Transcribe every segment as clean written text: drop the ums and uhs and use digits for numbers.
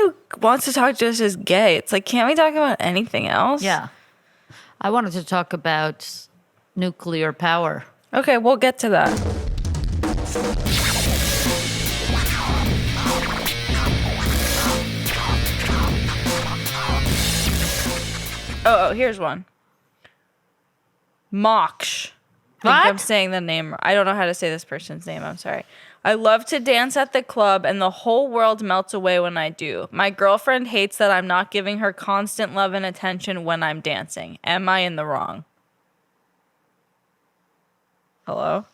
who wants to talk to us is gay. It's like, can't we talk about anything else? Yeah. I wanted to talk about nuclear power. Okay, we'll get to that. Oh, here's one. Moksh. I think I'm saying the name. I don't know how to say this person's name. I'm sorry. I love to dance at the club, and the whole world melts away when I do. My girlfriend hates that I'm not giving her constant love and attention when I'm dancing. Am I in the wrong? Hello?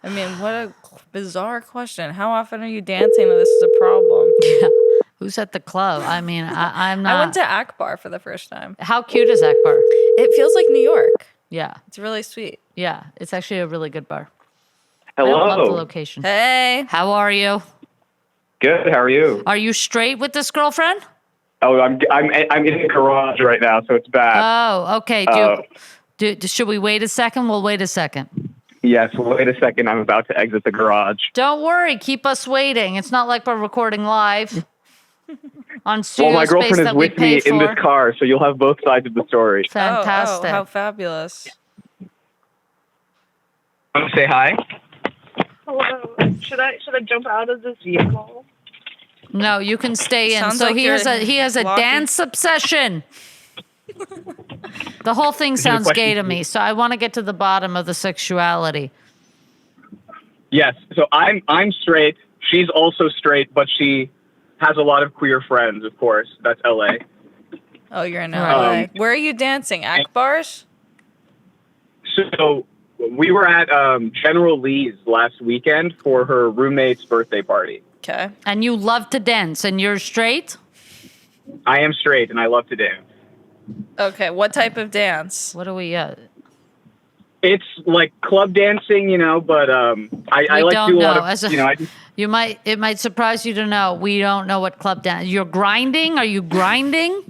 I mean, what a bizarre question. How often are you dancing that this is a problem? Yeah. Who's at the club? I mean, I'm not. I went to Akbar for the first time. How cute is Akbar? It feels like New York. Yeah. It's really sweet. Yeah. It's actually a really good bar. Hello. I love the location. Hey. How are you? Good. How are you? Are you straight with this girlfriend? Oh, I'm in the garage right now, so it's bad. Oh, okay. Should we wait a second? We'll wait a second. Yes. Wait a second. I'm about to exit the garage. Don't worry. Keep us waiting. It's not like we're recording live on studio Well, my girlfriend space is that we with me pay in for. this car, so you'll have both sides of the story. Fantastic. Oh, how fabulous. Want to say hi? Hello. Should I jump out of this vehicle? No, you can stay in. Sounds So like he has a walking- dance obsession. The whole thing sounds gay to me, so I want to get to the bottom of the sexuality. Yes. So I'm straight. She's also straight, but she has a lot of queer friends, of course. That's LA. Oh, you're in LA. Where are you dancing? Akbar's? So we were at General Lee's last weekend for her roommate's birthday party. Okay. And you love to dance, and you're straight? I am straight, and I love to dance. Okay, what type of dance? What are we It's like club dancing, but I like to don't do a know. lot of, As a- I just, It might surprise you to know we don't know what club dance. You're grinding? Are you grinding?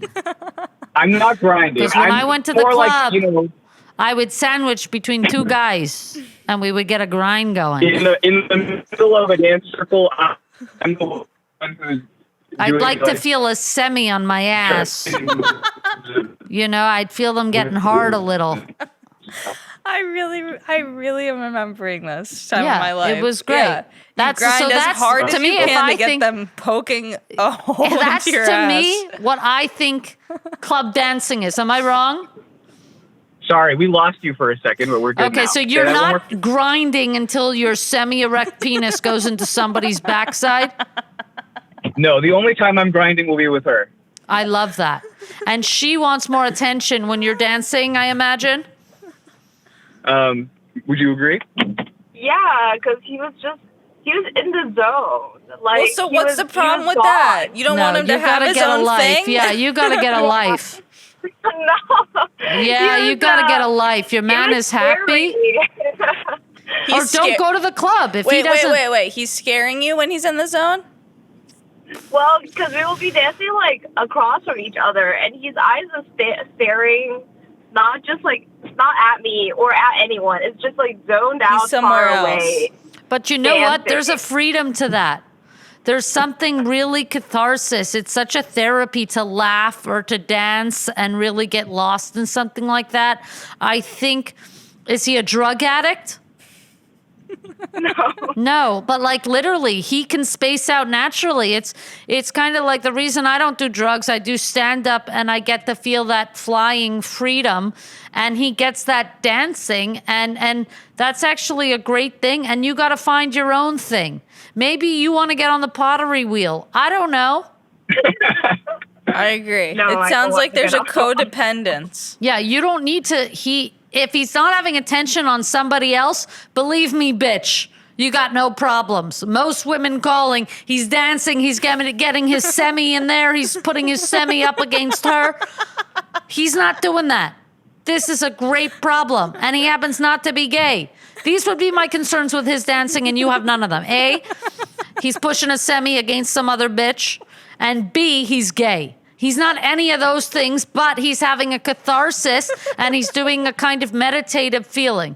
I'm not grinding. Because when I went to the more club, like, I would sandwich between two guys, and we would get a grind going. in the middle of a dance circle, I'm the one who's I'd doing, like to feel a semi on my ass. I'd feel them getting hard a little. I really am remembering this time of my life. It was great. Yeah. That's you grind so as that's hard to as me. you If can I to get think them poking a hole that's into your to ass. me what I think club dancing is. Am I wrong? Sorry, we lost you for a second, but we're good Okay, now. so Say you're that one not more- grinding until your semi-erect penis goes into somebody's backside. No, the only time I'm grinding will be with her. I love that. And she wants more attention when you're dancing, I imagine. Would you agree? Yeah, because he was in the zone. Like, Well, so what's the problem with that? You don't want him to have his own thing? Yeah, you gotta get a life. No. Yeah, you gotta get a life. Your man is happy. Or don't go to the club if he doesn't. Wait. He's scaring you when he's in the zone? Well, because we will be dancing like across from each other, and his eyes are staring, not at me or at anyone. It's just like zoned out, somewhere far else. away. But you know what? Dancing. There's a freedom to that. There's something really catharsis. It's such a therapy to laugh or to dance and really get lost in something like that. I think, is he a drug addict? No, but like literally, he can space out naturally. It's kind of like the reason I don't do drugs. I do stand up and I get to feel that flying freedom, and he gets that dancing, and that's actually a great thing. And you got to find your own thing. Maybe you want to get on the pottery wheel. I don't know. I agree. No, it I sounds don't like there's a want to get on. codependence. Yeah, you don't need to. If he's not having attention on somebody else, believe me, bitch, you got no problems. Most women calling, he's dancing, he's getting his semi in there, he's putting his semi up against her. He's not doing that. This is a great problem, and he happens not to be gay. These would be my concerns with his dancing, and you have none of them. A, he's pushing a semi against some other bitch, and B, he's gay. He's not any of those things, but he's having a catharsis and he's doing a kind of meditative feeling.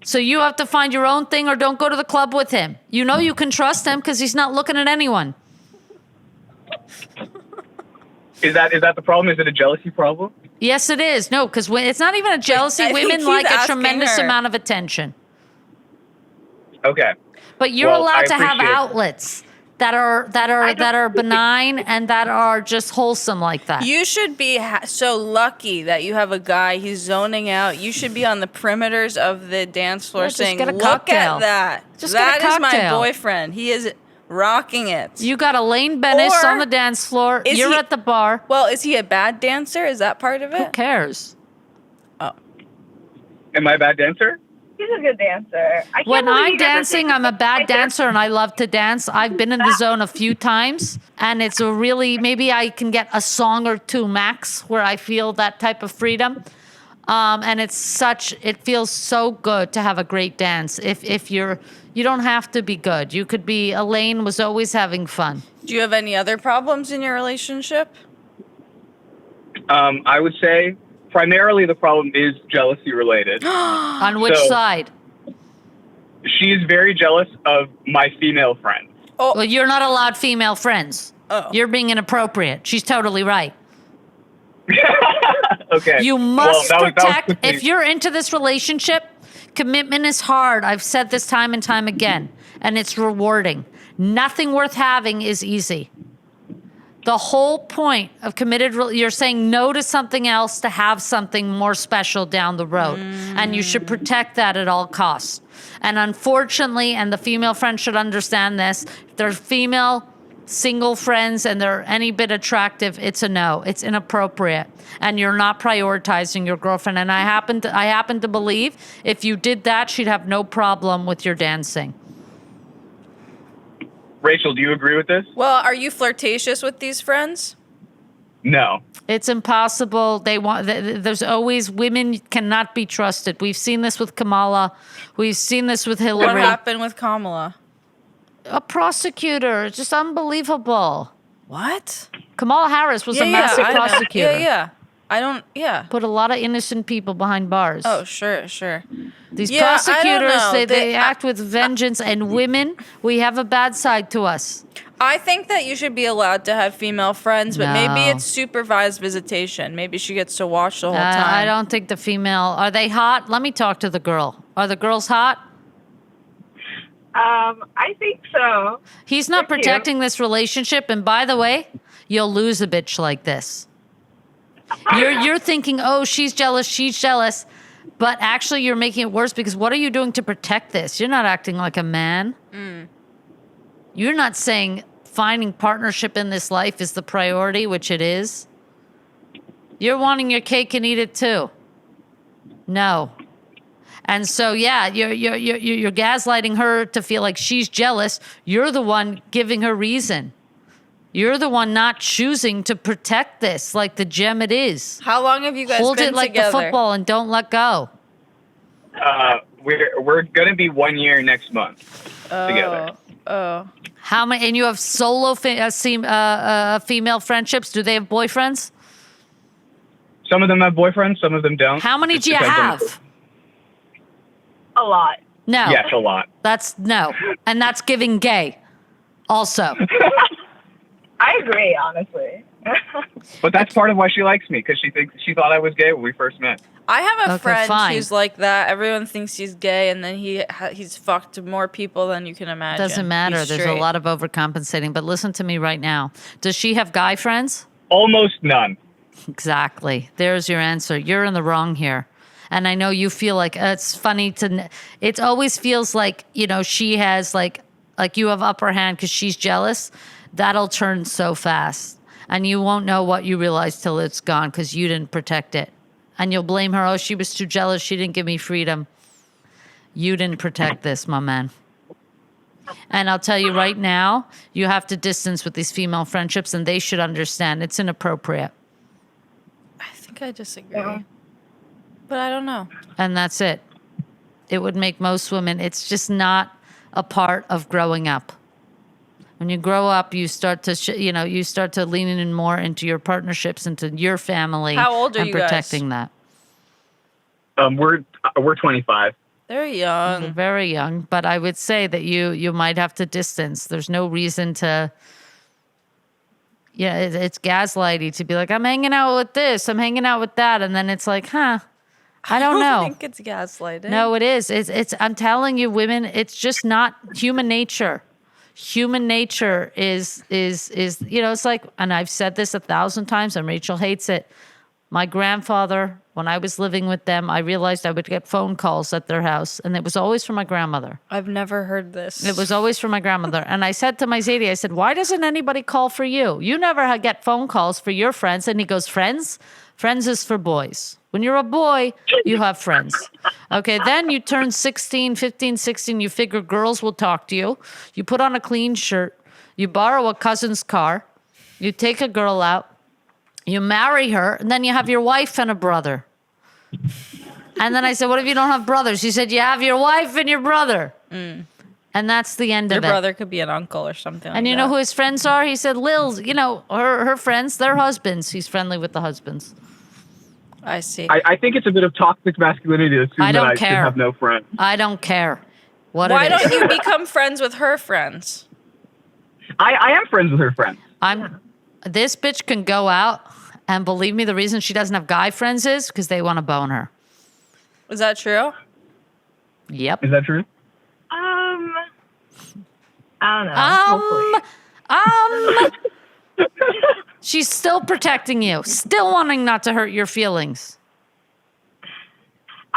So you have to find your own thing or don't go to the club with him. You know you can trust him because he's not looking at anyone. Is that the problem? Is it a jealousy problem? Yes, it is. No, because it's not even a jealousy. I think Women he's like a asking tremendous her. amount of attention. Okay. But you're Well, allowed I to have appreciate it. outlets that are benign and that are just wholesome like that. You should be so lucky that you have a guy. He's zoning out. You should be on the perimeters of the dance floor Yeah, just saying, get a "Look cocktail. at that. Just get a That is my cocktail." boyfriend. He is rocking it." You got Elaine Bennis Or on the dance floor. is You're he- at the bar. Well, is he a bad dancer? Is that part of Who it? cares? Oh, Am I a bad dancer? He's a good dancer. I can't When believe I'm you guys are dancing, saying I'm a bad like that. dancer and I love to dance. I've been in the zone a few times and it's a really, maybe I can get a song or two max where I feel that type of freedom. And it feels so good to have a great dance. If you don't have to be good. You could be, Elaine was always having fun. do you have any other problems in your relationship? I would say primarily the problem is jealousy related. On which So- side? She's very jealous of my female friends. Well, you're not allowed female friends. Oh. You're being inappropriate. She's totally right. Okay. You must Well, that was protect. quickly- If you're into this relationship, commitment is hard. I've said this time and time again, and it's rewarding. Nothing worth having is easy. The whole point of committed, you're saying no to something else to have something more special down the road. And you should protect that at all costs. And unfortunately, and the female friends should understand this, if they're female single friends and they're any bit attractive, it's a no. It's inappropriate. And you're not prioritizing your girlfriend. And I happen to believe if you did that, she'd have no problem with your dancing. Rachel, do you agree with this? Well, are you flirtatious with these friends? No. It's impossible. There's always, women cannot be trusted. We've seen this with Kamala. We've seen this with What Hillary. happened with Kamala? A prosecutor. It's just unbelievable. What? Kamala Harris was a massive I know. prosecutor. Yeah. I don't. Yeah. Put a lot of innocent people behind bars. Oh, sure. These Yeah, I don't prosecutors, know. they act with vengeance. And women, we have a bad side to us. I think that you should be allowed to have female friends, but maybe No. it's supervised visitation. Maybe she gets to watch the whole time. I don't think the female, are they hot? Let me talk to the girl. Are the girls hot? I think so. He's not Thank you. protecting this relationship. And by the way, you'll lose a bitch like this. You're thinking, oh, she's jealous. But actually, you're making it worse because what are you doing to protect this? You're not acting like a man. You're not saying finding partnership in this life is the priority, which it is. You're wanting your cake and eat it too. No. And so, yeah, you're gaslighting her to feel like she's jealous. You're the one giving her reason. You're the one not choosing to protect this like the gem it is. How long have you guys Hold been it like together? the football and don't let go. We're gonna be 1 year next month together. Oh. How many? And you have solo female friendships? Do they have boyfriends? Some of them have boyfriends, some of them don't. How many Just do you depends on have? A lot. No. Yes, a lot. That's no. And that's giving gay also. I agree, honestly. But that's part of why she likes me, because she thought I was gay when we first met. I have a Okay, friend fine. who's like that. Everyone thinks he's gay, and then he's fucked more people than you can imagine. Doesn't matter. He's There's a straight. lot of overcompensating. But listen to me right now. Does she have guy friends? Almost none. Exactly. There's your answer. You're in the wrong here. And I know you feel like it's funny it always feels like, she has like you have upper hand because she's jealous. That'll turn so fast. And you won't know what you realize till it's gone because you didn't protect it. And you'll blame her. Oh, she was too jealous. She didn't give me freedom. You didn't protect this, my man. And I'll tell you right now, you have to distance with these female friendships and they should understand it's inappropriate. I think I disagree. But I don't know. And that's it. It would make most women, it's just not a part of growing up. When you grow up, you start to, you start to lean in more into your partnerships, into your family. How old are and you guys? protecting that. We're 25. They're young. You're very young, but I would say that you might have to distance. There's no reason to yeah, it's gaslighty to be like, I'm hanging out with this, I'm hanging out with that. And then it's like, I don't know. I think it's gaslighting. No, it is. It's I'm telling you, women, it's just not human nature. Human nature is, it's like, and I've said this 1,000 times and Rachel hates it. My grandfather, when I was living with them, I realized I would get phone calls at their house, and it was always from my grandmother. I've never heard this. It was always from my grandmother. And I said to my Zadie, I said, why doesn't anybody call for you? You never get phone calls for your friends. And he goes, friends? Friends is for boys. When you're a boy, you have friends. Okay, then you turn 16, 15, 16, you figure girls will talk to you. You put on a clean shirt. You borrow a cousin's car. You take a girl out. You marry her, and then you have your wife and a brother. And then I said, what if you don't have brothers? He said, you have your wife and your brother. And that's the end of it. Your brother could be an uncle or something and you know who his friends are? He said, Lil's, her friends, they're husbands. He's friendly with the husbands. I see. I think it's a bit of toxic masculinity to assume I don't that I should care. have no friends. I don't care what Why it is. don't you become friends with her friends? I am friends with her friends. This bitch can go out, and believe me, the reason she doesn't have guy friends is because they want to bone her. Is that true? Yep. Is that true? I don't know. Hopefully. She's still protecting you, still wanting not to hurt your feelings.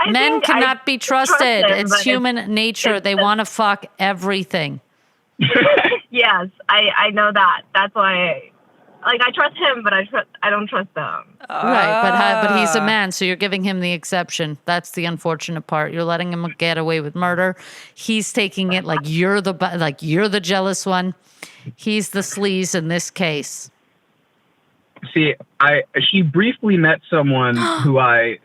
Men cannot be trusted. It's human nature. They want to fuck everything. Yes, I know that. That's why. I trust him, but I don't trust them. Right, but he's a man, so you're giving him the exception. That's the unfortunate part. You're letting him get away with murder. He's taking it like you're the jealous one. He's the sleaze in this case. See, she briefly met someone who I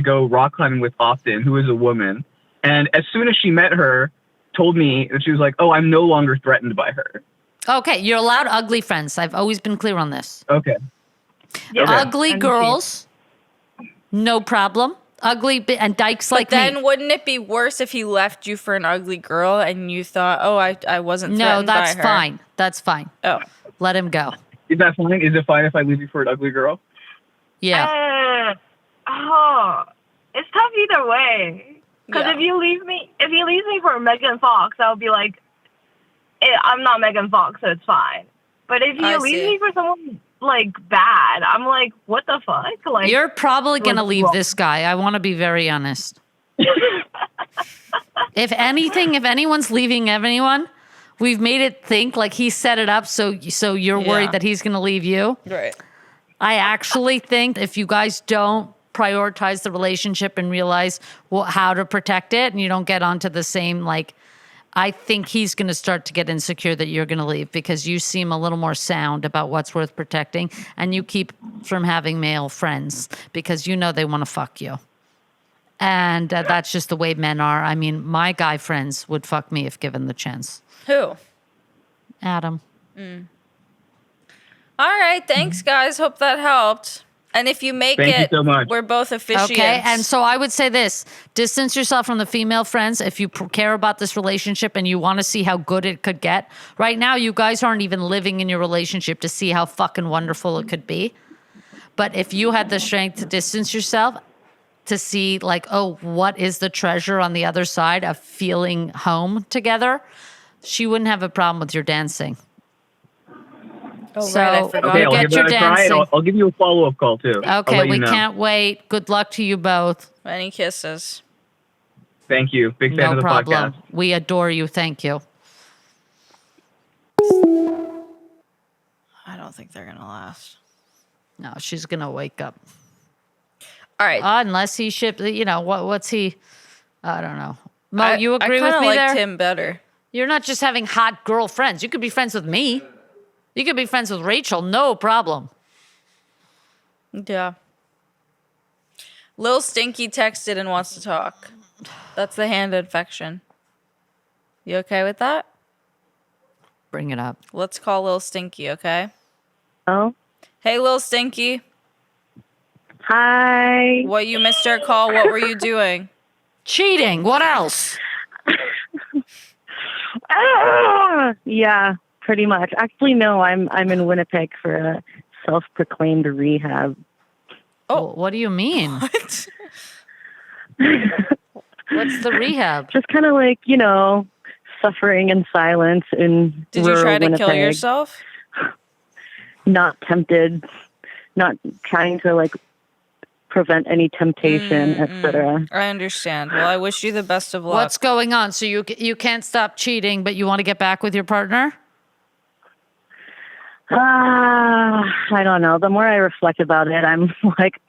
go rock climbing with often, who is a woman, and as soon as she met her, told me that she was like, "Oh, I'm no longer threatened by her." Okay, you're allowed ugly friends. I've always been clear on this. Okay. Yeah, Ugly girls, no problem. Ugly and dykes like But then me. wouldn't it be worse if he left you for an ugly girl and you thought, oh, I wasn't No, threatened by that's her? fine. That's fine. Oh. Let him go. Is that fine? Is it fine if I leave you for an ugly girl? Yeah. It's tough either way. Because Yeah. if he leaves me for Megan Fox, I'll be like, I'm not Megan Fox, so it's fine. But if I he leaves see. me for someone bad, I'm like, what the fuck? You're probably going to leave well- this guy. I want to be very honest. If anyone's leaving anyone, we've made it think like he set it up so you're worried that he's going to leave you. Right. I actually think if you guys don't prioritize the relationship and realize how to protect it and you don't get onto the same, I think he's going to start to get insecure that you're going to leave because you seem a little more sound about what's worth protecting and you keep from having male friends because they want to fuck you. And that's just the way men are. I mean, my guy friends would fuck me if given the chance. Who? Adam. All right. Thanks, guys. Hope that helped. And if you make Thank you it, so much. we're both officiants. Okay, and so I would say this: distance yourself from the female friends if you care about this relationship and you want to see how good it could get. Right now, you guys aren't even living in your relationship to see how fucking wonderful it could be. But if you had the strength to distance yourself to see, what is the treasure on the other side of feeling home together, she wouldn't have a problem with your dancing. Oh, So- right. I forgot. Okay, I'll get give your that a try. And dancing. I'll give you a follow-up call, too. I'll Okay, let you we know. can't wait. Good luck to you both. Any kisses? Thank you. Big fan No of the problem. podcast. We adore you. Thank you. I don't think they're going to last. No, she's going to wake up. All right. Unless he shipped, what's he? I don't know. Mo, you agree I with kinda me liked there? him better. You're not just having hot girl friends. You could be friends with me. You could be friends with Rachel. No problem. Yeah. Lil Stinky texted and wants to talk. That's the hand infection. You okay with that? Bring it up. Let's call Lil Stinky, okay? Oh. Hey, Lil Stinky. Hi. What, you missed our call? What were you doing? Cheating. What else? Yeah. pretty much. Actually, no, I'm in Winnipeg for a self-proclaimed rehab. Oh, what do you mean? What? What's the rehab? Just kind of like, suffering in silence in Did you rural try to Winnipeg. kill yourself? Not tempted, not trying to like prevent any temptation, etc. I understand. Well, I wish you the best of luck. What's going on? So you can't stop cheating, but you want to get back with your partner? I don't know. The more I reflect about it, I'm like,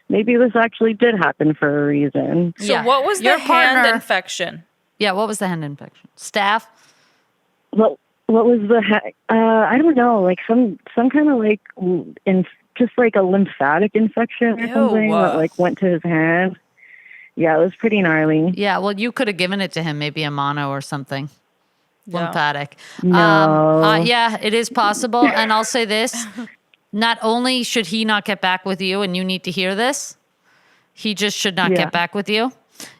maybe this actually did happen for a reason. So Yeah. what was Your the hand partner- infection? Yeah, what was the hand infection? Staph? What was the I don't know, like some kind of like just like a lymphatic infection or Ew. something that like went to his hand. Yeah, it was pretty gnarly. Yeah, well, you could have given it to him, maybe a mono or something. Yeah. Lymphatic. No. Yeah, it is possible. And I'll say this. Not only should he not get back with you, and you need to hear this, he just should not get back with you.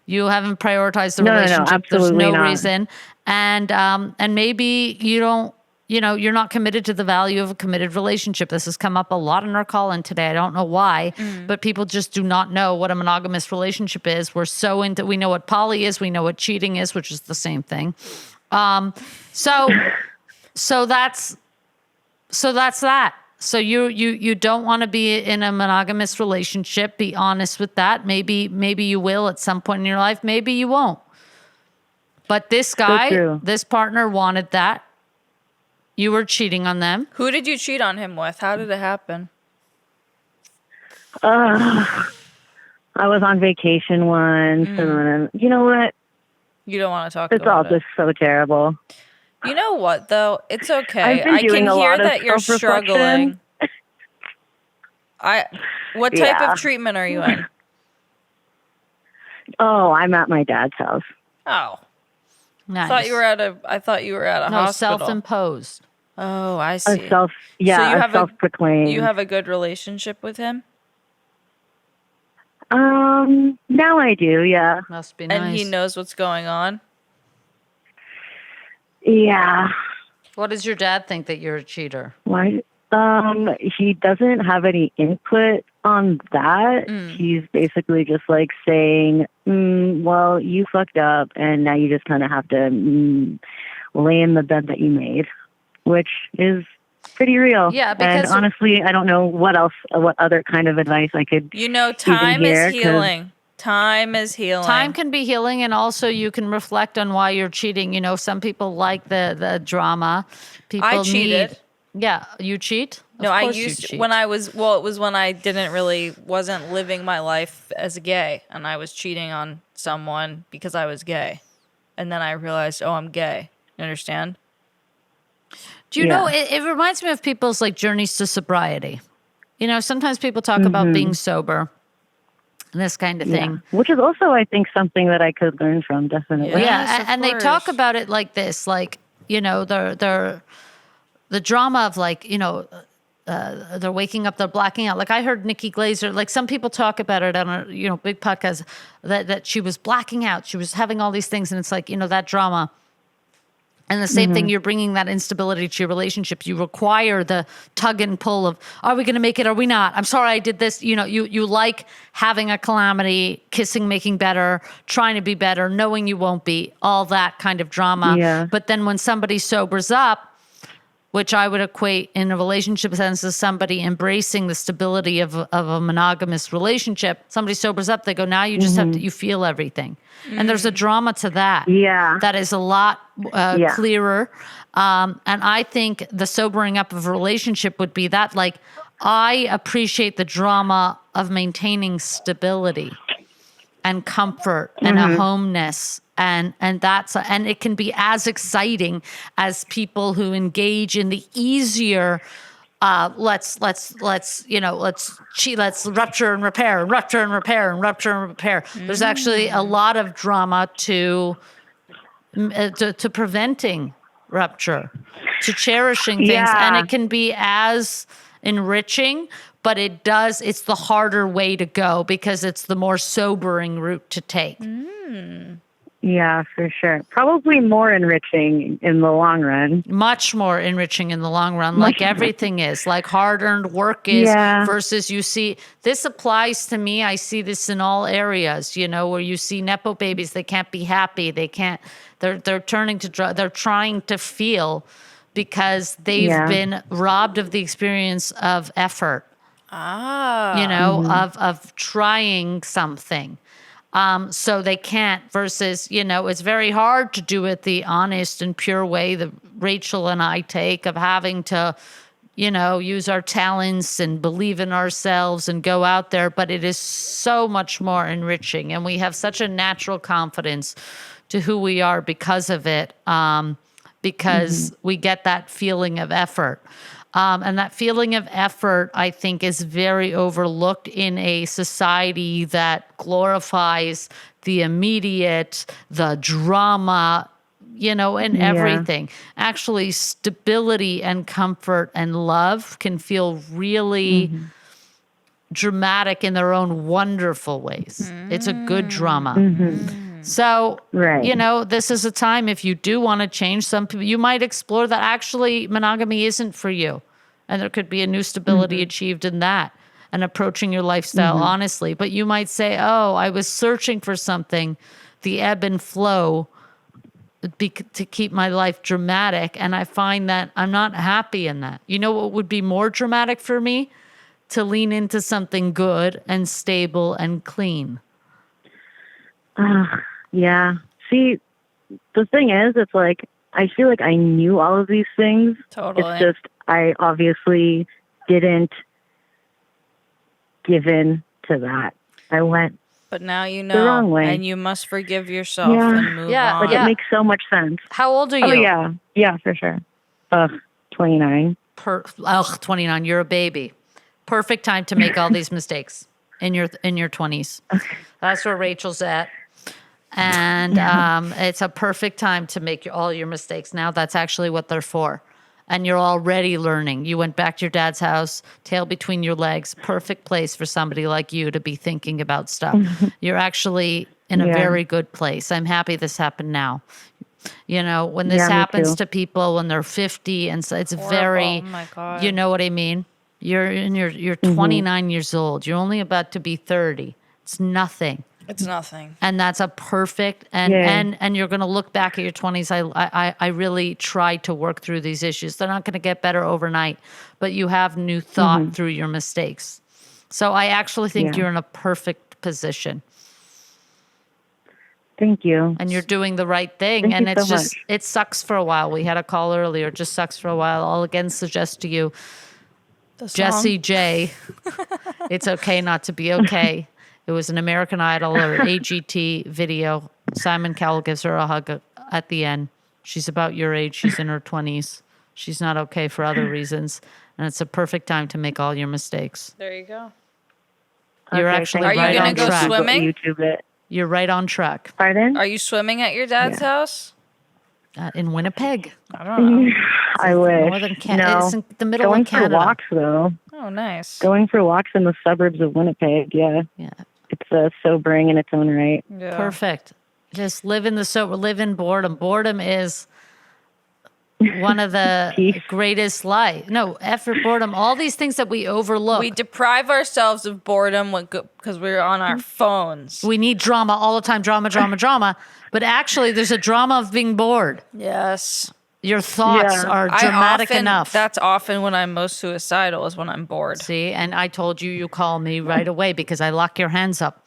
You haven't prioritized the relationship. No, absolutely There's no not. reason. And maybe you don't, you're not committed to the value of a committed relationship. This has come up a lot in our call-in today. I don't know why, but people just do not know what a monogamous relationship is. We're so into, we know what poly is, we know what cheating is, which is the same thing. So that's that. So you don't want to be in a monogamous relationship. Be honest with that. Maybe you will at some point in your life. Maybe you won't. But this guy, this partner wanted that. You were cheating on them. Who did you cheat on him with? How did it happen? I was on vacation once, and you know what? You don't want to talk It's all about it. just so terrible. You know what, though? It's okay. I've been I doing can a hear lot of that you're self-reflection. struggling. What type Yeah. of treatment are you in? Oh, I'm at my dad's house. Oh, Nice. I thought you were at a no, hospital. self-imposed. Oh, I A see. self-proclaimed. You have a good relationship with him, Now I do, yeah. Must be nice. and he knows what's going on. Yeah. What does your dad think that you're a cheater? Why? He doesn't have any input on that. He's basically just like saying, well, you fucked up, and now you just kind of have to lay in the bed that you made, which is pretty real. Yeah, because and honestly, I don't know what other kind of advice I could. Time hear, is healing. Time is healing. Time can be healing, and also you can reflect on why you're cheating. Some people like the drama. People I cheated. Yeah, you cheat? No, Of I course you used cheat. when I was. Well, it was when I wasn't living my life as gay, and I was cheating on someone because I was gay, and then I realized, oh, I'm gay. You understand? Do you know, it reminds me of people's like journeys to sobriety. Sometimes people talk about being sober and this kind of thing. Which is also, I think, something that I could learn from, definitely. Yes, Yeah, of and they course. talk about it like this, like, the drama of like, they're waking up, they're blacking out. Like I heard Nikki Glaser, like some people talk about it on a, big podcast that she was blacking out. She was having all these things. And it's like, that drama. And the same thing, you're bringing that instability to your relationships. You require the tug and pull of, are we going to make it? Are we not? I'm sorry I did this. You like having a calamity, kissing, making better, trying to be better, knowing you won't be, all that kind of drama. Yeah. But then when somebody sobers up, which I would equate in a relationship sense as somebody embracing the stability of a monogamous relationship. Somebody sobers up, they go, now you just have to, you feel everything. And there's a drama to that. Yeah. That is a lot clearer. And I think the sobering up of a relationship would be that, like, I appreciate the drama of maintaining stability and comfort and a homeness. And it can be as exciting as people who engage in the easier, let's rupture and repair and rupture and repair and rupture and repair. There's actually a lot of drama to preventing rupture, to cherishing things, and it can be as enriching. But it's the harder way to go because it's the more sobering route to take. Yeah, for sure. Probably more enriching in the long run. Much more enriching in the long run, like everything is, like hard-earned work is, Yeah. versus you see, this applies to me. I see this in all areas, where you see Nepo babies, they can't be happy. They can't, they're turning to drug, they're trying to feel because they've been robbed of the experience of effort, of trying something. So they can't, versus, it's very hard to do it the honest and pure way that Rachel and I take, of having to, use our talents and believe in ourselves and go out there. But it is so much more enriching. And we have such a natural confidence to who we are because of it, because we get that feeling of effort. And that feeling of effort, I think, is very overlooked in a society that glorifies the immediate, the drama, and everything. Actually, stability and comfort and love can feel really dramatic in their own wonderful ways. It's a good drama. So, this is a time, if you do want to change, some people, you might explore that actually monogamy isn't for you. And there could be a new stability achieved in that, and approaching your lifestyle honestly. But you might say, oh, I was searching for something, the ebb and flow to keep my life dramatic. And I find that I'm not happy in that. You know what would be more dramatic for me? To lean into something good and stable and clean. Yeah. See, the thing is, it's like, I feel like I knew all of these things. Totally. It's just, I obviously didn't give in to that. I went But now you the wrong know, way. and you must forgive yourself and move on. Like, it makes so much sense. How old are you? Oh, yeah. Yeah, for sure. 29. 29. You're a baby. Perfect time to make all these mistakes in your 20s. Okay. That's where Rachel's at. And it's a perfect time to make all your mistakes. Now that's actually what they're for. And you're already learning. You went back to your dad's house, tail between your legs. Perfect place for somebody like you to be thinking about stuff. You're actually in a very good place. I'm happy this happened now. When this happens to people when they're 50, and so it's very, oh my God. you know what I mean? You're 29 years old. You're only about to be 30. It's nothing. It's nothing. And that's a perfect, and you're going to look back at your 20s. I really tried to work through these issues. They're not going to get better overnight, but you have new thought through your mistakes. So I actually think you're in a perfect position. Thank you. And you're doing the right thing. Thank and you it's so just, much. it sucks for a while. We had a call earlier. It just sucks for a while. I'll again suggest to you, Jessie J, It's Okay Not to Be Okay. It was an American Idol or AGT video. Simon Cowell gives her a hug at the end. She's about your age. She's in her 20s. She's not okay for other reasons. And it's a perfect time to make all your mistakes. There you go. You're Okay, actually thank right you. on Are you gonna go track. swimming? YouTube it. You're right on track. Pardon? Are you swimming at your dad's house? In Winnipeg. I don't know. I wish. Northern Canada. No. It's in the middle Going of Canada. for walks, though. Oh, nice. Going for walks in the suburbs of Winnipeg, yeah. Yeah. It's sobering in its own right. Yeah. Perfect. Just live in boredom. Boredom is one of the Peace. greatest effort, boredom, all these things that we overlook. We deprive ourselves of boredom because we're on our phones. We need drama all the time, drama. But actually, there's a drama of being bored. Yes. Your thoughts are dramatic enough. That's often when I'm most suicidal, is when I'm bored. See, and I told you call me right away because I lock your hands up.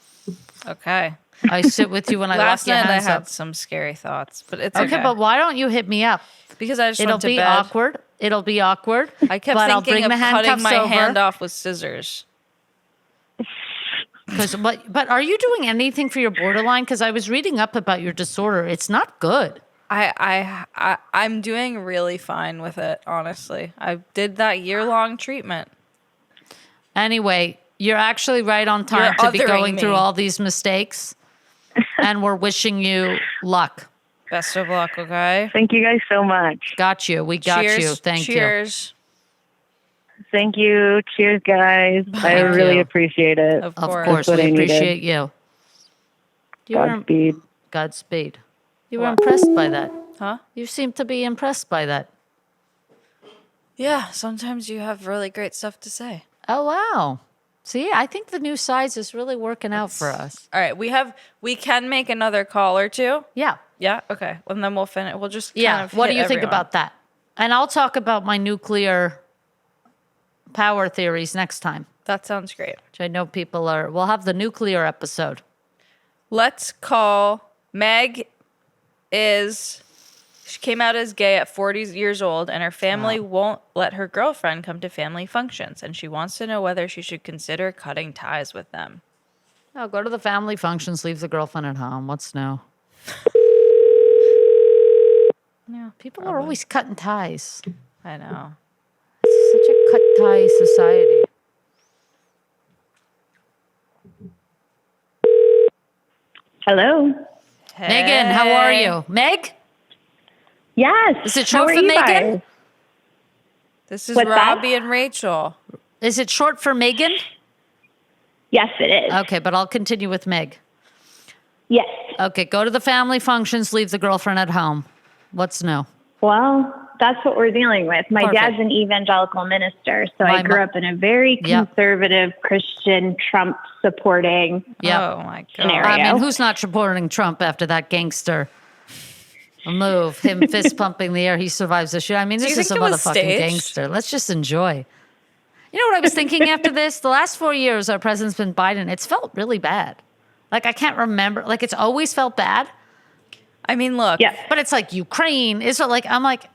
Okay. I sit with you when I lock Last your night I hands had up. some scary thoughts, but it's okay. Okay, but why don't you hit me up? Because I just It'll went to be bed. awkward. It'll be awkward. I kept but I'll thinking bring of the cutting handcuffs my over. hand off with scissors. But are you doing anything for your borderline? Because I was reading up about your disorder. It's not good. I'm doing really fine with it, honestly. I did that year-long treatment. Anyway, you're actually right on time You're to be going othering through me. all these mistakes. And we're wishing you luck. Best of luck, okay? Thank you guys so much. Got you. We got Cheers. you. Thank you. Cheers. Thank you. Cheers, guys. I Thank really you. appreciate it. Of Of course. course, what we I needed. appreciate you. Godspeed. Godspeed. You were impressed by that. Huh? You seem to be impressed by that. Yeah, sometimes you have really great stuff to say. Oh, wow. See, I think the new size is really working out for us. All right, we can make another call or two. Yeah. Yeah, okay. And then we'll finish. We'll just Yeah. kind of What do hit you think everyone. about that? And I'll talk about my nuclear power theories next time, That sounds great. which I know people are. We'll have the nuclear episode. Let's call Meg. She came out as gay at 40 years old, and her family won't let her girlfriend come to family functions, and she wants to know whether she should consider cutting ties with them. Oh, go to the family functions, leave the girlfriend at home. What's new? Yeah, People are always cutting ties. I know. It's such a cut tie society. Hello. Megan, how are you? Meg? Yes. Is it How short are for you Megan? guys? This is What's that? Robbie and Rachel. Is it short for Megan? Yes, it is. Okay, but I'll continue with Meg. Yes. Okay, go to the family functions, leave the girlfriend at home. What's new? Well, that's what we're dealing with. My Perfect. dad's an evangelical minister, so My I grew mo- up in a very Yep. conservative, Christian, Trump supporting. Yep. Oh my god. Scenario. I mean, who's not supporting Trump after that gangster move? Him fist pumping the air. He survives the shoot. I mean, you this is a think it was motherfucking staged? gangster. Let's just enjoy. You know what I was thinking after this? The last 4 years, our president's been Biden. It's felt really bad. Like, I can't remember. Like, it's always felt bad. I mean, look. Yes. But it's like Ukraine. It's like, I'm like,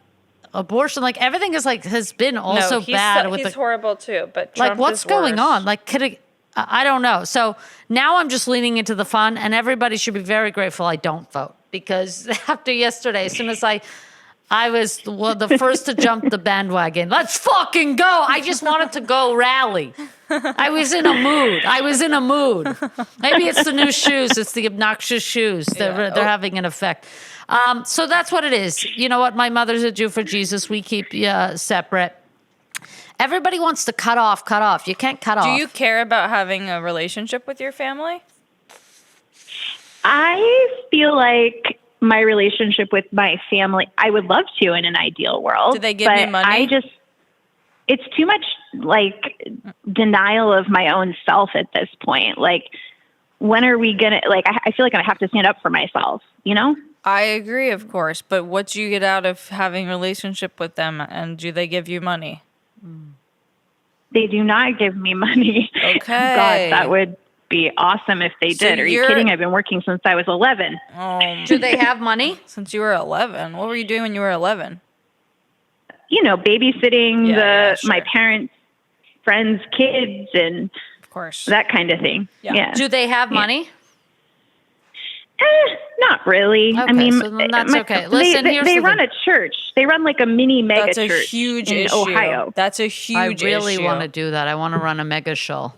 abortion. Like, everything is like, has been also he's bad with he's the. horrible too. But Trump Like, what's is going worse. on? Like, could it, I don't know. So now I'm just leaning into the fun, and everybody should be very grateful I don't vote, because after yesterday, as soon as I was the first to jump the bandwagon. Let's fucking go. I just wanted to go rally. I was in a mood. Maybe it's the new shoes. It's the obnoxious shoes. They're having an effect. So that's what it is. You know what? My mother's a Jew for Jesus. We keep separate. Everybody wants to cut off. You can't cut off. Do you care about having a relationship with your family? I feel like my relationship with my family, I would love to in an ideal world. Do they give but you money? It's too much like denial of my own self at this point. Like, when are we going to, like, I feel like I have to stand up for myself, you know? I agree, of course. But what do you get out of having a relationship with them? And do they give you money? They do not give me money. Okay. God, that would be awesome if they So did. Are you you're- kidding? I've been working since I was 11. Do they have money? Since you were 11. What were you doing when you were 11? You know, babysitting Yeah, sure. my parents' friends' kids and Of course. that kind of thing. Yeah. Yeah. Do they have money? Not really. I Okay, mean, so then that's okay. Listen, they, here's they the run thing. a church. They run like a mini mega That's a church huge in issue. Ohio. That's a I huge really issue. want to do that. I want to run a mega show.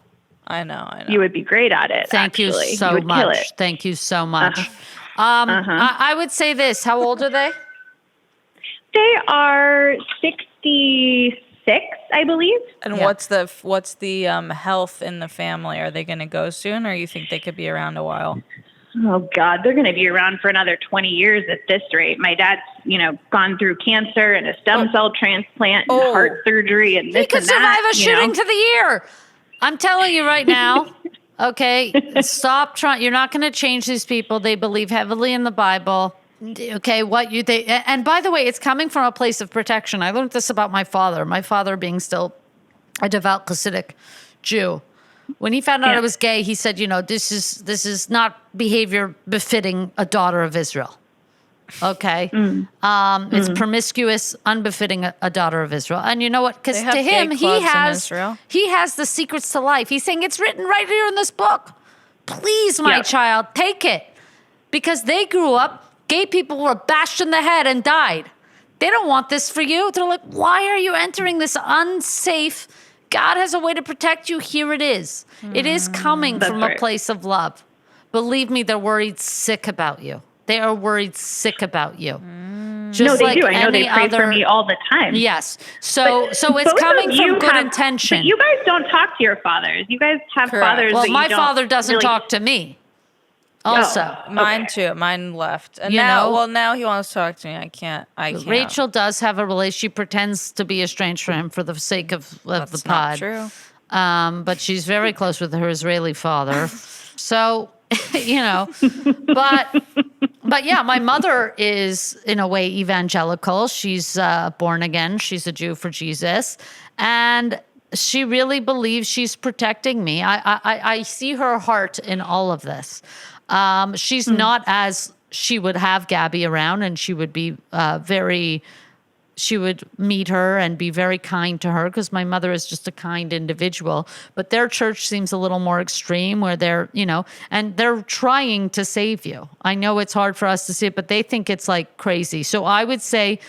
I know. You would be great at it. Thank you actually. so you would Kill much. it. Thank you so much. I would say this. How old are they? They are 66, I believe. And Yeah. what's the health in the family? Are they going to go soon, or you think they could be around a while? Oh God, they're going to be around for another 20 years at this rate. My dad's, gone through cancer and a stem cell transplant and Oh. heart surgery and He this could and survive that. a shooting to the ear. I'm telling you right now. Okay, stop trying. You're not going to change these people. They believe heavily in the Bible. Okay, and by the way, it's coming from a place of protection. I learned this about my father. My father being still a devout Hasidic Jew. When he found out I was gay, he said, this is not behavior befitting a daughter of Israel. Okay, it's promiscuous, unbefitting a daughter of Israel. And you know what? Because They have to him, gay he clubs in has Israel. he has the secrets to life. He's saying it's written right here in this book. Please, my child, take it, because they grew up. Gay people were bashed in the head and died. They don't want this for you. They're like, why are you entering this unsafe? God has a way to protect you. Here it is. It is coming from a place of love. Believe me, they're worried sick about you. They are worried sick about you. Just No, they like do. I know they any pray for me all the time. Yes. So it's Both coming of you from good have- intention. But you guys don't talk to your fathers. You guys have Correct. fathers Well, that you my don't father doesn't really- talk to me. Also. Mine too. Mine left. And You know? now he wants to talk to me. I can't. Rachel does have a relationship. She pretends to be estranged from him for the sake of That's the not pod. true. But she's very close with her Israeli father. So, but yeah, my mother is in a way evangelical. She's born again. She's a Jew for Jesus. And she really believes she's protecting me. I see her heart in all of this. She's not as she would have Gabby around, and she would be she would meet her and be very kind to her because my mother is just a kind individual. But their church seems a little more extreme where they're, and they're trying to save you. I know it's hard for us to see it, but they think it's like crazy. So I would say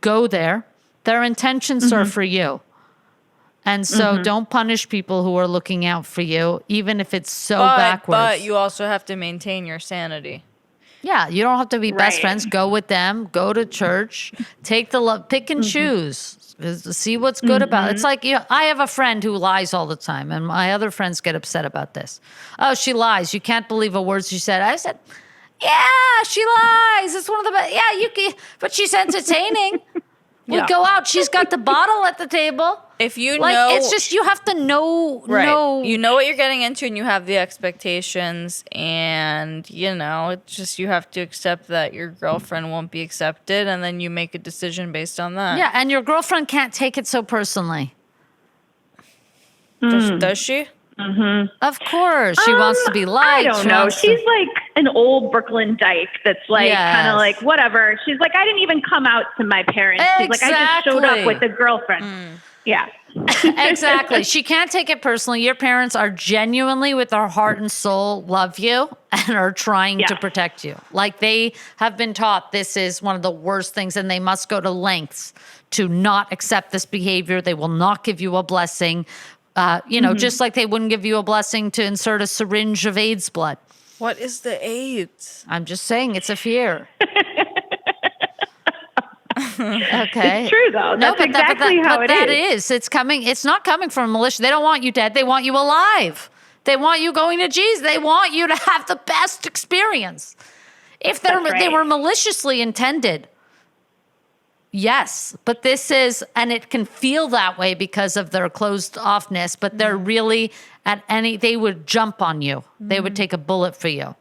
go there. Their intentions are for you. And so don't punish people who are looking out for you, even if it's so backwards. But you also have to maintain your sanity. Yeah, you don't have to be best Right. friends. Go with them. Go to church. Take the love. Pick and choose. See what's good about it. It's like I have a friend who lies all the time, and my other friends get upset about this. Oh, she lies. You can't believe a word she said. I said, yeah, she lies. It's one of the best. Yeah, you can, but she's entertaining. We Yeah. go out. She's got the bottle at the table. If you Like know, it's just you have to know. you know what you're getting into, and you have the expectations, and it's just you have to accept that your girlfriend won't be accepted, and then you make a decision based on that. Yeah, and your girlfriend can't take it so personally. Does she? Of course, she wants to be liked. I don't She know. wants to- She's like an old Brooklyn dyke that's like kind Yes. of like whatever. She's like, I didn't even come out to my parents. She's like, I just showed Exactly. up with a girlfriend. Yeah. Exactly. She can't take it personally. Your parents are genuinely, with their heart and soul, love you and are trying to Yeah. protect you. Like they have been taught this is one of the worst things, and they must go to lengths to not accept this behavior. They will not give you a blessing. Just like they wouldn't give you a blessing to insert a syringe of AIDS blood. What is the AIDS? I'm just saying it's a fear. Okay. It's true though. That's exactly how it that is. It's coming. It's not coming from militia. They don't want you dead. They want you alive. They want you going to Jesus. They want you to have the best experience. If they right. were maliciously intended, yes. But this is, and it can feel that way because of their closed offness. But they're really they would jump on you. They would take a bullet for you.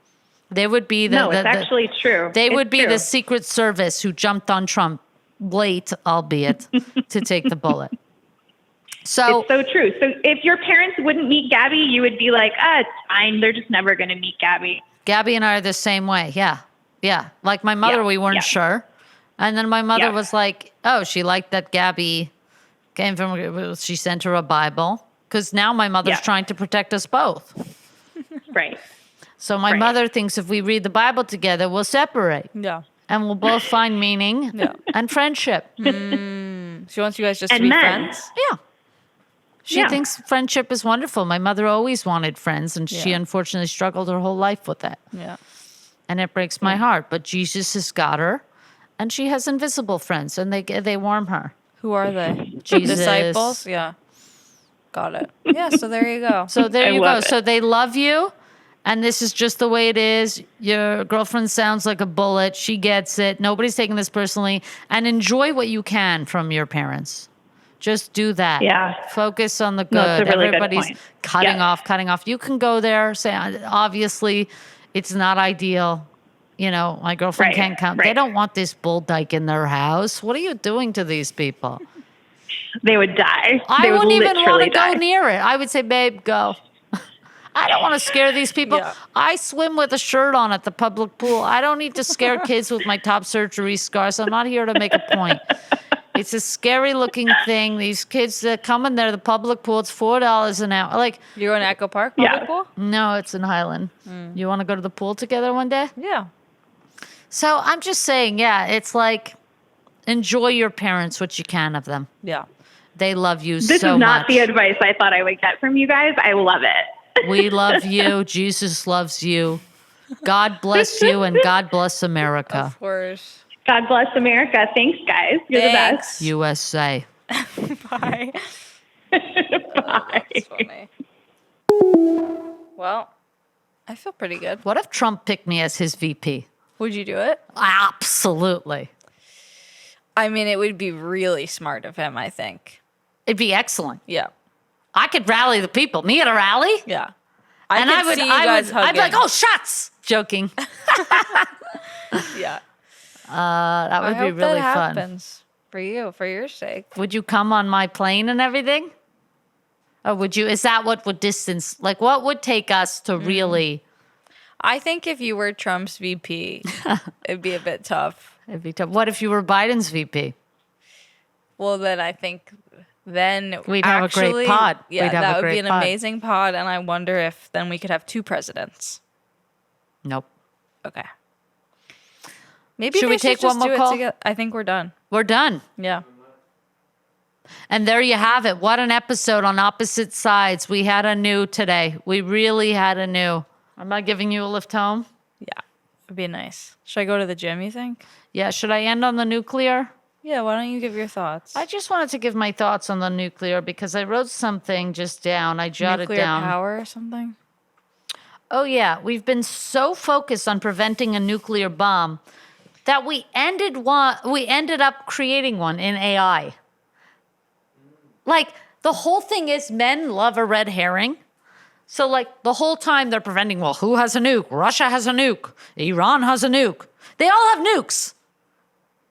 They would be No, it's actually true. They It's would be true. the Secret Service who jumped on Trump, late, albeit, to take the bullet. So It's so true. So if your parents wouldn't meet Gabby, you would be like, it's fine. They're just never going to meet Gabby. Gabby and I are the same way. Yeah. Yeah. Like my mother, Yeah, we weren't yeah. sure. And then my mother Yeah. was like, oh, she liked that Gabby came from, she sent her a Bible. Because now my mother's Yeah. trying to protect us both. Right. So my Right. mother thinks if we read the Bible together, we'll separate. Yeah. And we'll both find meaning and friendship. She wants you guys just to And be men. friends. Yeah. She Yeah. thinks friendship is wonderful. My mother always wanted friends, and she Yeah. unfortunately struggled her whole life with that. Yeah. And it breaks my heart. But Jesus has got her, and she has invisible friends, and they warm her. Who are they? Jesus. Disciples? Yeah. Got it. Yeah, so there you go. So there I you go. love it. So they love you, and this is just the way it is. Your girlfriend sounds like a bullet. She gets it. Nobody's taking this personally. And enjoy what you can from your parents. Just do that. Yeah. Focus on the good. No, it's a really good Everybody's point. cutting Yeah. off. You can go there. Say, obviously, it's not ideal. My girlfriend Right, can't come. They right. don't want this bull dyke in their house. What are you doing to these people? They would die. I They would wouldn't even want literally to go die. near it. I would say, babe, go. I don't want to scare these people. Yeah. I swim with a shirt on at the public pool. I don't need to scare kids with my top surgery scars. I'm not here to make a point. It's a scary looking thing. These kids that come in there, the public pool, it's $4 an hour. Like, You're going to Echo Park Yeah. Public Pool? no, it's in Highland. You want to go to the pool together one day? Yeah. So I'm just saying, yeah, it's like enjoy your parents, what you can of them. Yeah. They love you This so is not much. the advice I thought I would get from you guys. I love it. We love you. Jesus loves you. God bless you, and God bless America. Of course. God bless America. Thanks, guys. You're the best. USA. Bye. Bye. That's funny. Well, I feel pretty good. What if Trump picked me as his VP? Would you do it? Absolutely. I mean, it would be really smart of him, I think. It'd be excellent. Yeah. I could rally the people. Me at a rally? Yeah. I would, see you guys I'd be like, hugging. oh, shots. Joking. Yeah. That would I be hope really that fun. happens for you, for your sake. Would you come on my plane and everything? Or would you, is that what would distance, like what would take us to really? I think if you were Trump's VP, it'd be a bit tough. It'd be tough. What if you were Biden's VP? Well, then I think then We'd have a great pod. Yeah, We'd have that a would be great an pod. amazing pod. And I wonder if then we could have 2 presidents. Nope. Okay. Maybe Should they we take just one more do it call? together. I think we're done. We're done. Yeah. And there you have it. What an episode on opposite sides. We had a new today. We really had a new. Am I giving you a lift home? Yeah. It'd be nice. Should I go to the gym, you think? Yeah. Should I end on the nuclear? Yeah, why don't you give your thoughts? I just wanted to give my thoughts on the nuclear because I wrote something just down. I jotted Nuclear down. power or something? Oh, yeah. We've been so focused on preventing a nuclear bomb that we ended up creating one in AI. Like, the whole thing is men love a red herring. So, like, the whole time they're preventing, well, who has a nuke? Russia has a nuke. Iran has a nuke. They all have nukes.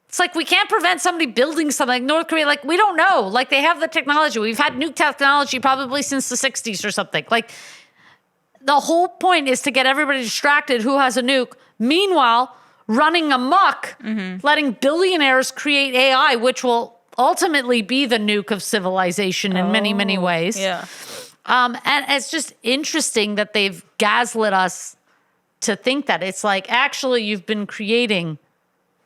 It's like we can't prevent somebody building something like North Korea. Like, we don't know. Like, they have the technology. We've had nuke technology probably since the 60s or something. Like, the whole point is to get everybody distracted who has a nuke. Meanwhile, running amok, letting billionaires create AI, which will ultimately be the nuke of civilization in many, many ways. Yeah. And it's just interesting that they've gaslit us to think that. It's like, actually, you've been creating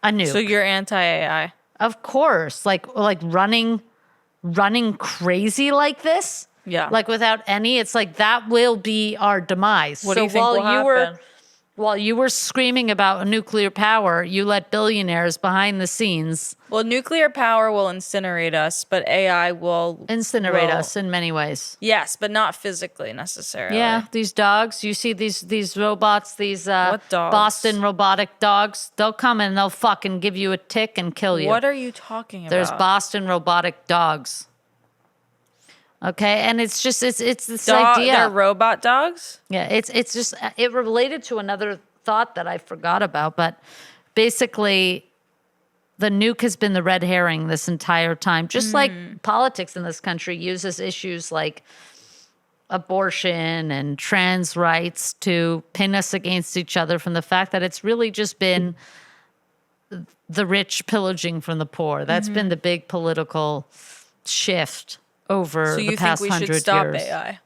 a nuke. So you're anti-AI? Of course. Like running crazy like this. Yeah. Like without any, it's like that will be our demise. What do you think will happen? While you were screaming about nuclear power, you let billionaires behind the scenes Well, nuclear power will incinerate us, but AI will incinerate us in many ways. Yes, but not physically necessarily. Yeah, these dogs, you see these robots, these What dogs? Boston robotic dogs, they'll come and they'll fucking give you a tick and kill you. What are you talking about? There's Boston robotic dogs. Okay, and it's just it's this idea. They're robot dogs? Yeah, it's just it related to another thought that I forgot about, but basically the nuke has been the red herring this entire time. Just like politics in this country uses issues like abortion and trans rights to pin us against each other from the fact that it's really just been the rich pillaging from the poor. That's been the big political shift over the past 100 years. So you think we should stop AI?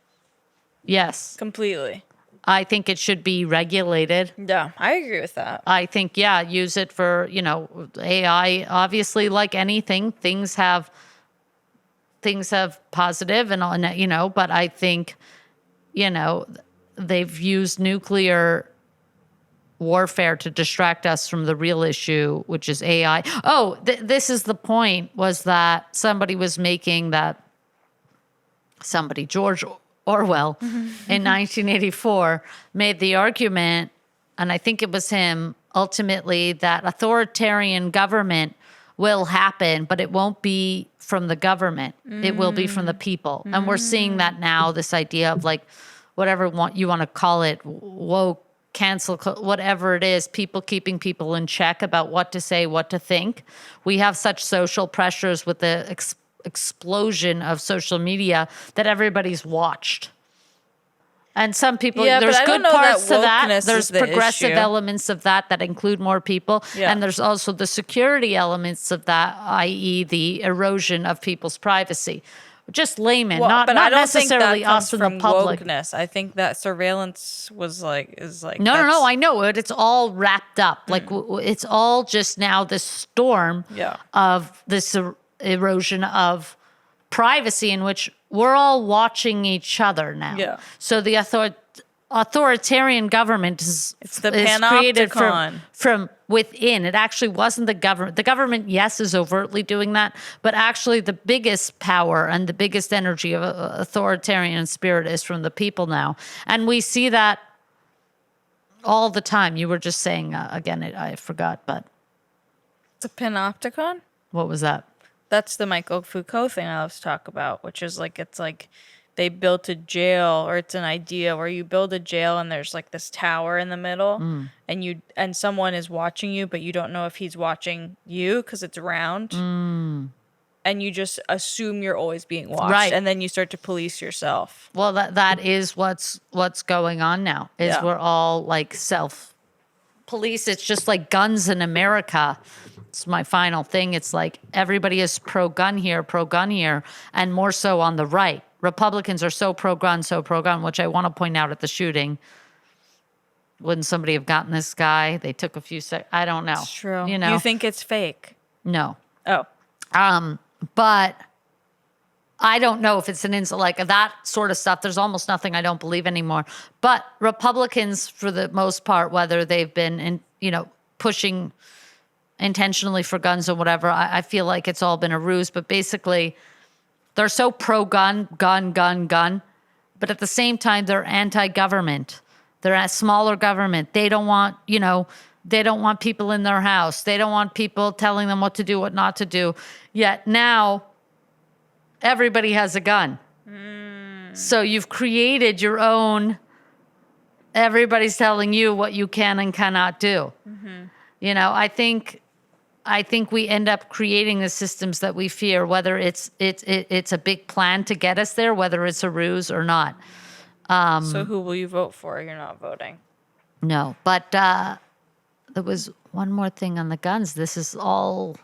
Yes. Completely. I think it should be regulated. Yeah, I agree with that. I think, yeah, use it for, AI. Obviously, like anything, things have positive and all, but I think, they've used nuclear warfare to distract us from the real issue, which is AI. Oh, this is the point, was that somebody was making that George Orwell in 1984 made the argument, and I think it was him, ultimately, that authoritarian government will happen, but it won't be from the government. It will be from the people. And we're seeing that now, this idea of like, whatever you want to call it, woke, cancel, whatever it is, people keeping people in check about what to say, what to think. We have such social pressures with the explosion of social media that everybody's watched. And some people, there's good parts to that. There's progressive elements of that include more people. Yeah. And there's also the security elements of that, i.e. the erosion of people's privacy. Just laymen, not necessarily us in the public. Wokeness. I think that surveillance is like. No, I know it. It's all wrapped up. Like it's all just now this storm of this erosion of privacy in which we're all watching each other now. Yeah. So the authoritarian government is created from within. It actually wasn't the government. The government, yes, is overtly doing that, but actually the biggest power and the biggest energy of authoritarian spirit is from the people now. And we see that all the time. You were just saying, again, I forgot, but The panopticon? what was that? That's the Michael Foucault thing I love to talk about, which is like, it's like they built a jail, or it's an idea where you build a jail and there's like this tower in the middle and someone is watching you, but you don't know if he's watching you because it's round. And you just assume you're always being watched. Right. And then you start to police yourself. Well, that is what's going on now, is Yeah. we're all like self-police. It's just like guns in America. It's my final thing. It's like everybody is pro-gun here, and more so on the right. Republicans are so pro-gun, which I want to point out at the shooting. Wouldn't somebody have gotten this guy? They took a few seconds. I don't know. It's true. You know? You think it's fake? No. Oh. But I don't know if it's an insult, like that sort of stuff. There's almost nothing I don't believe anymore. But Republicans, for the most part, whether they've been, pushing intentionally for guns or whatever, I feel like it's all been a ruse. But basically, they're so pro-gun, gun. But at the same time, they're anti-government. They're a smaller government. They don't want, they don't want people in their house. They don't want people telling them what to do, what not to do. Yet now, everybody has a gun. So you've created your own, everybody's telling you what you can and cannot do. I think we end up creating the systems that we fear, whether it's a big plan to get us there, whether it's a ruse or not. So who will you vote for? You're not voting. No, but there was one more thing on the guns. This is all...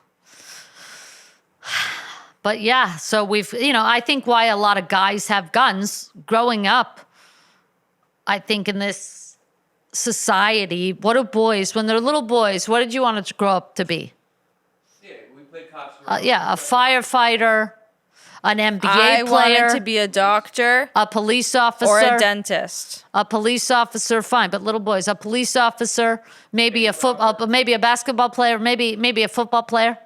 But yeah, so I think why a lot of guys have guns growing up, I think in this society, what do boys, when they're little boys, what did you want to grow up to be? Yeah, we played cops. A firefighter, an NBA I player. wanted to be a doctor a police officer. or a dentist. A police officer, fine, but little boys, a police officer, maybe maybe a basketball player, maybe a football player.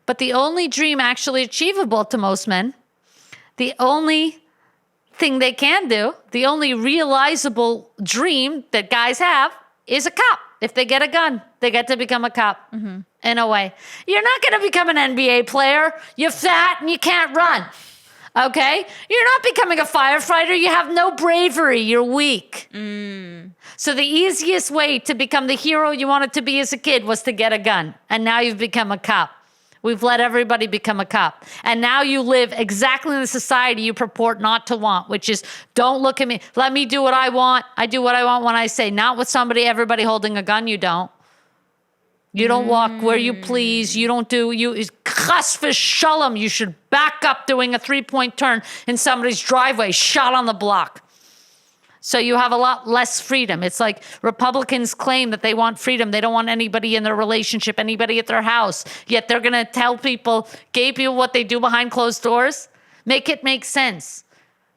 But the only dream actually achievable to most men, the only thing they can do, the only realizable dream that guys have is a cop. If they get a gun, they get to become a cop in a way. You're not going to become an NBA player. You're fat and you can't run. Okay? You're not becoming a firefighter. You have no bravery. You're weak. So the easiest way to become the hero you wanted to be as a kid was to get a gun. And now you've become a cop. We've let everybody become a cop. And now you live exactly in the society you purport not to want, which is, don't look at me. Let me do what I want. I do what I want when I say. Not with everybody holding a gun. You don't. You don't walk where you please. You don't do, chas v'shalom. You should back up doing a 3-point turn in somebody's driveway, shot on the block. So you have a lot less freedom. It's like Republicans claim that they want freedom. They don't want anybody in their relationship, anybody at their house. Yet they're going to tell gay people what they do behind closed doors. Make it make sense.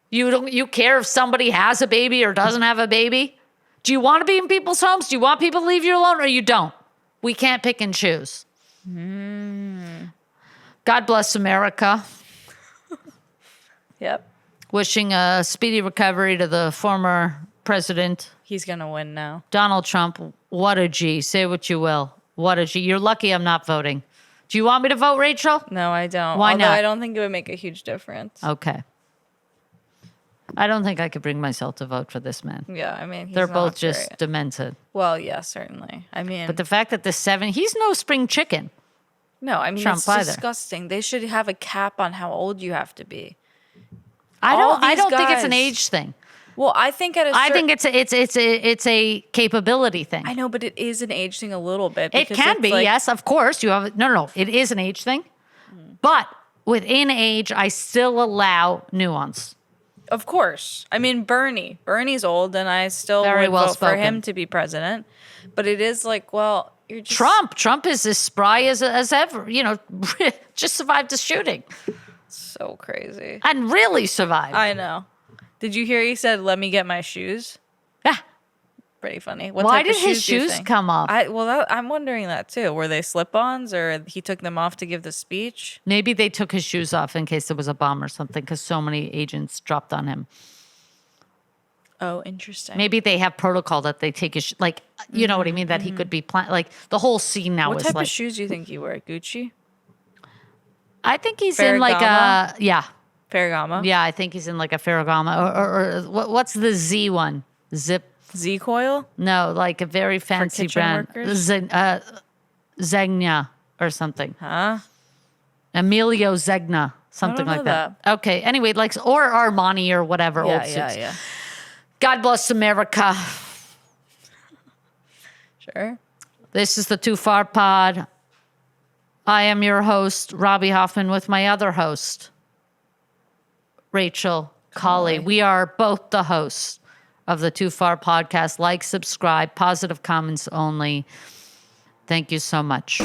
You care if somebody has a baby or doesn't have a baby? Do you want to be in people's homes? Do you want people to leave you alone or you don't? We can't pick and choose. God bless America. Yep. Wishing a speedy recovery to the former president. He's going to win now. Donald Trump, what a G. Say what you will. What a G. You're lucky I'm not voting. Do you want me to vote, Rachel? No, I don't. Why Although not? I don't think it would make a huge difference. Okay. I don't think I could bring myself to vote for this man. Yeah, I mean, They're both just demented. Well, yeah, certainly. I mean, But the fact that he's no spring chicken. no, I mean, Trump it's either. disgusting. They should have a cap on how old you have to be. I All these don't think it's an guys- age thing. Well, I think I think it's a capability thing. I know, but it is an age thing a little bit. It because can it's be, like- yes, of course. No. It is an age thing. But within age, I still allow nuance. Of course. I mean, Bernie's old, and I still Very would well vote for spoken. him to be president. But it is like, well, you're just... Trump is as spry as ever. Just survived a shooting So crazy. and really survived. I know. Did you hear he said, let me get my shoes? Yeah. Pretty funny. What Why type of did his do you shoes think? come off? I'm wondering that too. Were they slip-ons or he took them off to give the speech? Maybe they took his shoes off in case there was a bomb or something because so many agents dropped on him. Oh, interesting. Maybe they have protocol that they take his, like, you know what I mean? That he could be, like, the whole scene now What is type like. of shoes do you think you wear? Gucci? I think he's in like Ferragamo? yeah. Ferragamo? Yeah, I think he's in like a Ferragamo. Or what's the Z one? Zip. Z-Coil? No, like a very fancy kitchen brand. workers? Zegna or something. Huh? Emilio Zegna. Something know like that. Okay. Anyway, like, or Armani or whatever. Yeah, old yeah, suits. yeah. God bless America. Sure. This is the Too Far Pod. I am your host, Robbie Hoffman, with my other host, Rachel Colley. We are both the hosts of the Too Far Podcast. Like, subscribe, positive comments only. Thank you so much.